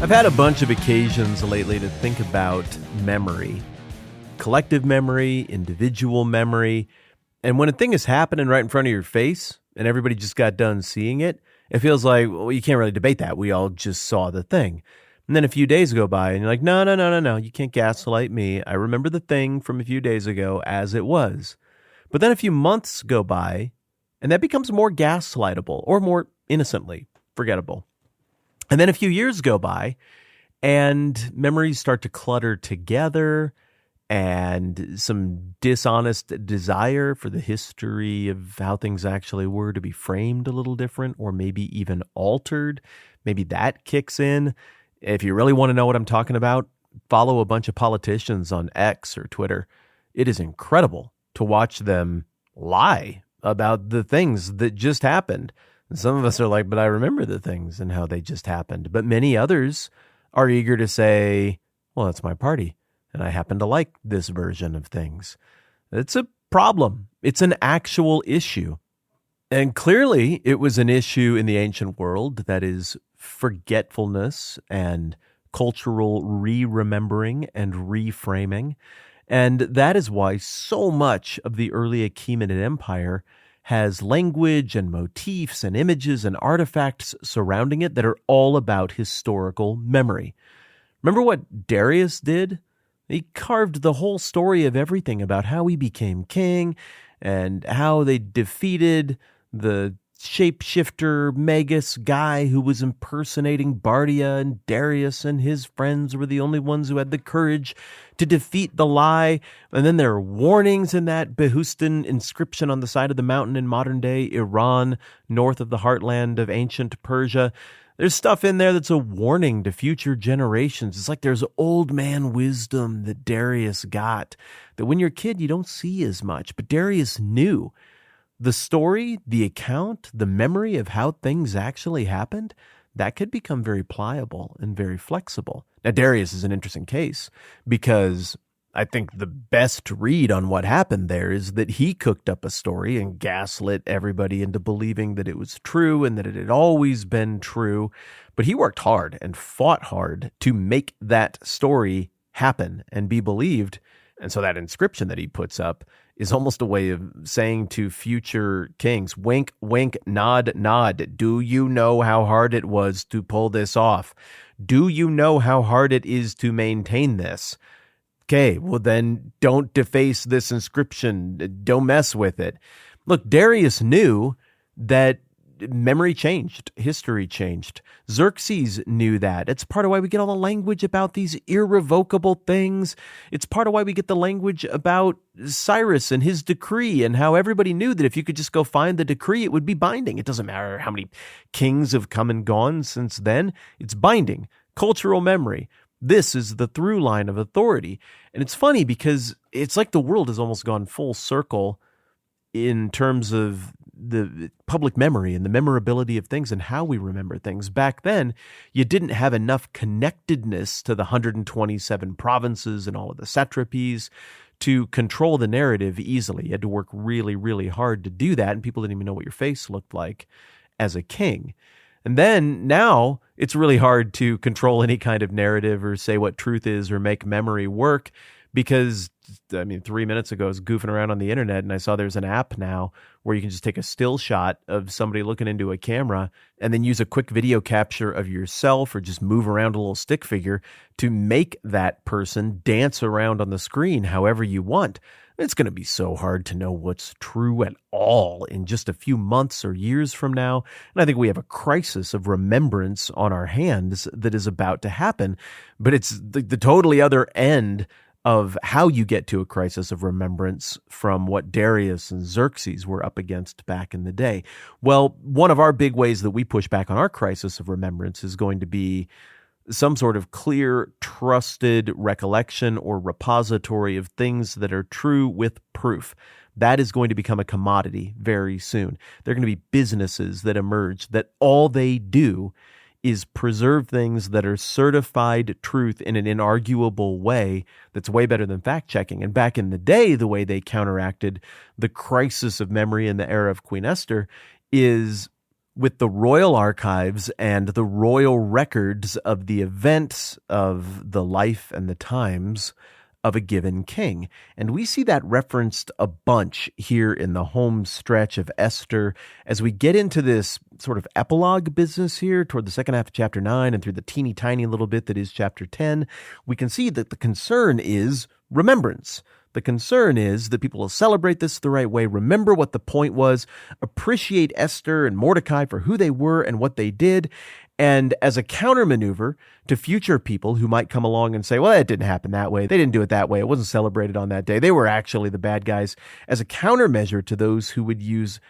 I've had a bunch of occasions lately to think about memory, collective memory, individual memory. And when a thing is happening right in front of your face and everybody just got done seeing it, it feels like, well, you can't really debate that. We all just saw the thing. And then a few days go by and you're like, no, you can't gaslight me. I remember the thing from a few days ago as it was. But then a few months go by and that becomes more gaslightable or more innocently forgettable. And then a few years go by and memories start to clutter together and some dishonest desire for the history of how things actually were to be framed a little different or maybe even altered. Maybe that kicks in. If you really want to know what I'm talking about, follow a bunch of politicians on X or Twitter. It is incredible to watch them lie about the things that just happened. And some of us are like, but I remember the things and how they just happened. But many others are eager to say, well, that's my party, and I happen to like this version of things. It's a problem. It's an actual issue. And clearly it was an issue in the ancient world, that is forgetfulness and cultural re-remembering and reframing. And that is why so much of the early Achaemenid Empire has language and motifs and images and artifacts surrounding it that are all about historical memory. Remember what Darius did? He carved the whole story of everything about how he became king and how they defeated the shapeshifter Magus guy who was impersonating Bardia, and Darius and his friends were the only ones who had the courage to defeat the lie. And then there are warnings in that Behustan inscription on the side of the mountain in modern-day Iran, north of the heartland of ancient Persia. There's stuff in there that's a warning to future generations. It's like there's old man wisdom that Darius got, that when you're a kid you don't see as much, but Darius knew. The story, the account, the memory of how things actually happened, that could become very pliable and very flexible. Now, Darius is an interesting case because I think the best read on what happened there is that he cooked up a story and gaslit everybody into believing that it was true and that it had always been true. But he worked hard and fought hard to make that story happen and be believed. And so that inscription that he puts up is almost a way of saying to future kings, wink, wink, nod, nod. Do you know how hard it was to pull this off? Do you know how hard it is to maintain this? Okay, well then don't deface this inscription. Don't mess with it. Look, Darius knew that memory changed, history changed. Xerxes knew that. It's part of why we get all the language about these irrevocable things. It's part of why we get the language about Cyrus and his decree and how everybody knew that if you could just go find the decree, it would be binding. It doesn't matter how many kings have come and gone since then. It's binding. Cultural memory. This is the through line of authority. And it's funny because it's like the world has almost gone full circle in terms of the public memory and the memorability of things and how we remember things. Back then, you didn't have enough connectedness to the 127 provinces and all of the satrapies to control the narrative easily. You had to work really, really hard to do that, and people didn't even know what your face looked like as a king. And then now it's really hard to control any kind of narrative or say what truth is or make memory work because, 3 minutes ago I was goofing around on the internet and I saw there's an app now where you can just take a still shot of somebody looking into a camera and then use a quick video capture of yourself or just move around a little stick figure to make that person dance around on the screen however you want. It's going to be so hard to know what's true at all in just a few months or years from now. And I think we have a crisis of remembrance on our hands that is about to happen. But it's the totally other end of how you get to a crisis of remembrance from what Darius and Xerxes were up against back in the day. Well, one of our big ways that we push back on our crisis of remembrance is going to be some sort of clear, trusted recollection or repository of things that are true with proof. That is going to become a commodity very soon. There are going to be businesses that emerge that all they do is preserve things that are certified truth in an inarguable way that's way better than fact-checking. And back in the day, the way they counteracted the crisis of memory in the era of Queen Esther is with the royal archives and the royal records of the events of the life and the times of a given king. And we see that referenced a bunch here in the home stretch of Esther as we get into this sort of epilogue business here toward the second half of chapter 9 and through the teeny tiny little bit that is chapter 10. We can see that the concern is remembrance. The concern is that people will celebrate this the right way, remember what the point was, appreciate Esther and Mordecai for who they were and what they did, and as a countermaneuver to future people who might come along and say, well, it didn't happen that way. They didn't do it that way. It wasn't celebrated on that day. They were actually the bad guys. As a countermeasure to those who would use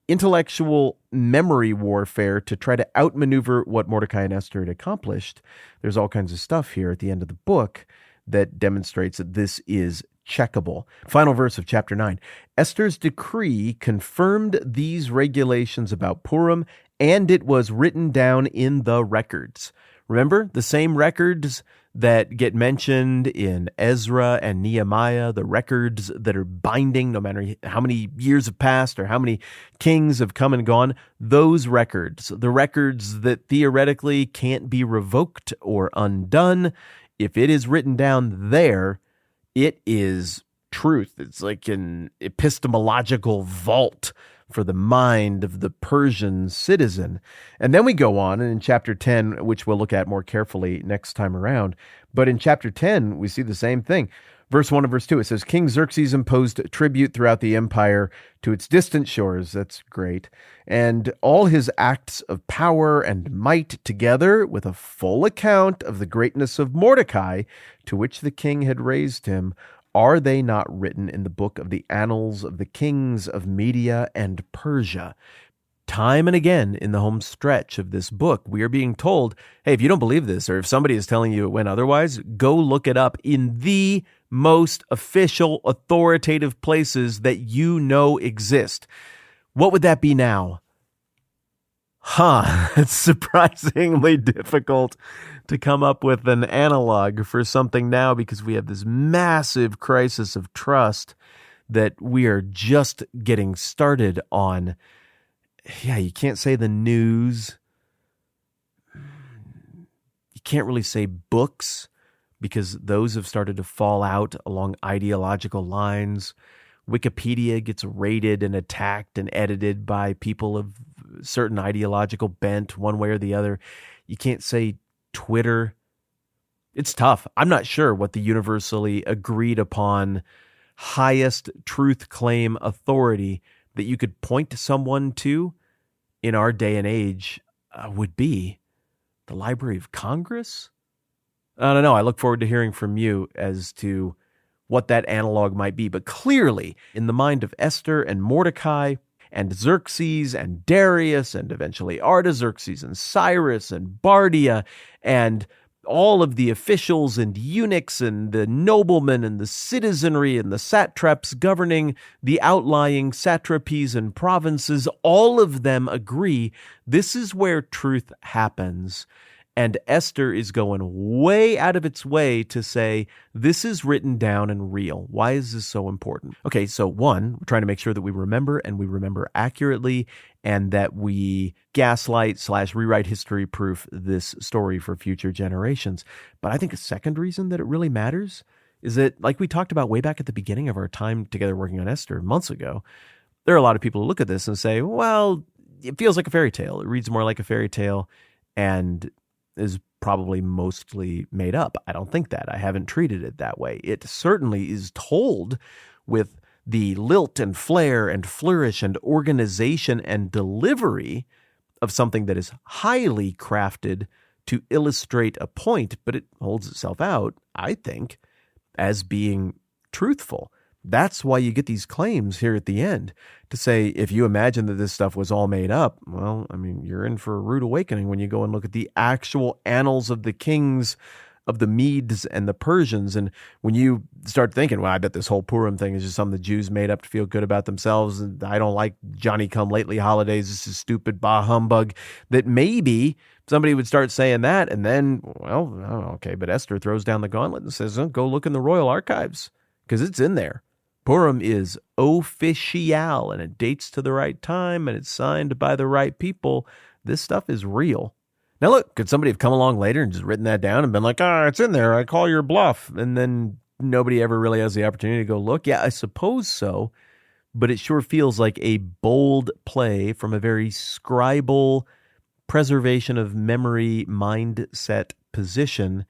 intellectual memory warfare to try to outmaneuver what Mordecai and Esther had accomplished, there's all kinds of stuff here at the end of the book that demonstrates that this is checkable. Final verse of chapter 9. Esther's decree confirmed these regulations about Purim, and it was written down in the records. Remember, the same records that get mentioned in Ezra and Nehemiah, the records that are binding no matter how many years have passed or how many kings have come and gone, those records, the records that theoretically can't be revoked or undone, if it is written down there, it is truth. It's like an epistemological vault for the mind of the Persian citizen. And then we go on, and in chapter 10, which we'll look at more carefully next time around, but in chapter 10, we see the same thing. Verse 1 and verse 2, it says, King Xerxes imposed tribute throughout the empire to its distant shores. That's great. And all his acts of power and might together with a full account of the greatness of Mordecai, to which the king had raised him, are they not written in the book of the annals of the kings of Media and Persia? Time and again in the home stretch of this book, we are being told, hey, if you don't believe this, or if somebody is telling you it went otherwise, go look it up in the most official, authoritative places that you know exist. What would that be now? It's surprisingly difficult to come up with an analog for something now because we have this massive crisis of trust that we are just getting started on. Yeah, you can't say the news. You can't really say books because those have started to fall out along ideological lines. Wikipedia gets raided and attacked and edited by people of certain ideological bent one way or the other. You can't say Twitter. It's tough. I'm not sure what the universally agreed upon highest truth claim authority that you could point to someone to in our day and age would be. The Library of Congress? I don't know. I look forward to hearing from you as to what that analog might be. But clearly, in the mind of Esther and Mordecai and Xerxes and Darius and eventually Artaxerxes and Cyrus and Bardia and all of the officials and eunuchs and the noblemen and the citizenry and the satraps governing the outlying satrapies and provinces, all of them agree this is where truth happens. And Esther is going way out of its way to say, this is written down and real. Why is this so important? Okay, so one, we're trying to make sure that we remember and we remember accurately and that we gaslight/rewrite history proof this story for future generations. But I think a second reason that it really matters is that, like we talked about way back at the beginning of our time together working on Esther months ago, there are a lot of people who look at this and say, well, it feels like a fairy tale. It reads more like a fairy tale and is probably mostly made up. I don't think that. I haven't treated it that way. It certainly is told with the lilt and flair and flourish and organization and delivery of something that is highly crafted to illustrate a point, but it holds itself out, I think, as being truthful. That's why you get these claims here at the end to say, if you imagine that this stuff was all made up, well, I mean, you're in for a rude awakening when you go and look at the actual annals of the kings of the Medes and the Persians. And when you start thinking, well, I bet this whole Purim thing is just something the Jews made up to feel good about themselves. And I don't like Johnny-come-lately holidays. This is stupid, bah humbug. That maybe somebody would start saying that. And then, well, okay, but Esther throws down the gauntlet and says, oh, go look in the royal archives because it's in there. Purim is official, and it dates to the right time, and it's signed by the right people. This stuff is real. Now look, could somebody have come along later and just written that down and been like, it's in there, I call your bluff, and then nobody ever really has the opportunity to go look? Yeah, I suppose so, but it sure feels like a bold play from a very scribal preservation of memory mindset position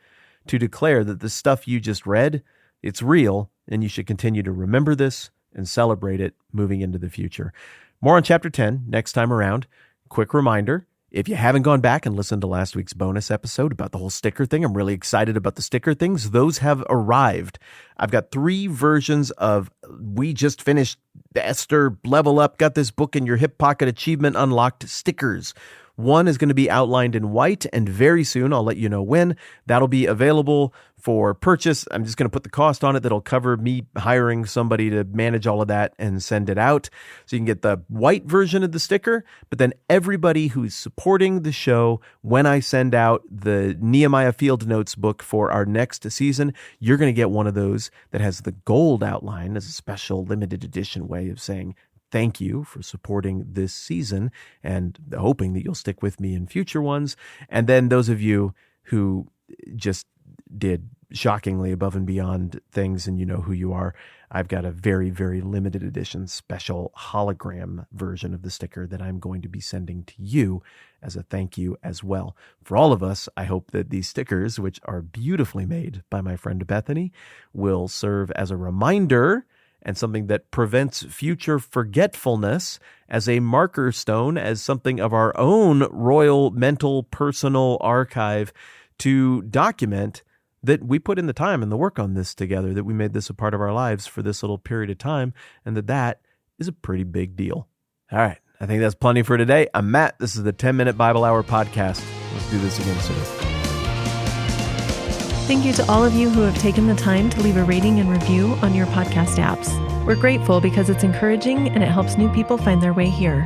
to declare that the stuff you just read, it's real, and you should continue to remember this and celebrate it moving into the future. More on Chapter 10 next time around. Quick reminder, if you haven't gone back and listened to last week's bonus episode about the whole sticker thing, I'm really excited about the sticker things. Those have arrived. I've got 3 versions of We Just Finished Esther Level Up, Got This Book in Your Hip Pocket Achievement Unlocked stickers. One is going to be outlined in white, and very soon, I'll let you know when, that'll be available for purchase. I'm just going to put the cost on it that'll cover me hiring somebody to manage all of that and send it out. So you can get the white version of the sticker, but then everybody who's supporting the show, when I send out the Nehemiah Field Notes book for our next season, you're going to get one of those that has the gold outline as a special limited edition way of saying, thank you for supporting this season and hoping that you'll stick with me in future ones. And then those of you who just did shockingly above and beyond things, and you know who you are, I've got a very, very limited edition special hologram version of the sticker that I'm going to be sending to you as a thank you as well. For all of us, I hope that these stickers, which are beautifully made by my friend Bethany, will serve as a reminder and something that prevents future forgetfulness, as a marker stone, as something of our own royal mental personal archive to document that we put in the time and the work on this together, that we made this a part of our lives for this little period of time, and that is a pretty big deal. All right, I think that's plenty for today. I'm Matt. This is the 10-Minute Bible Hour podcast. Let's do this again soon. Thank you to all of you who have taken the time to leave a rating and review on your podcast apps. We're grateful because it's encouraging and it helps new people find their way here.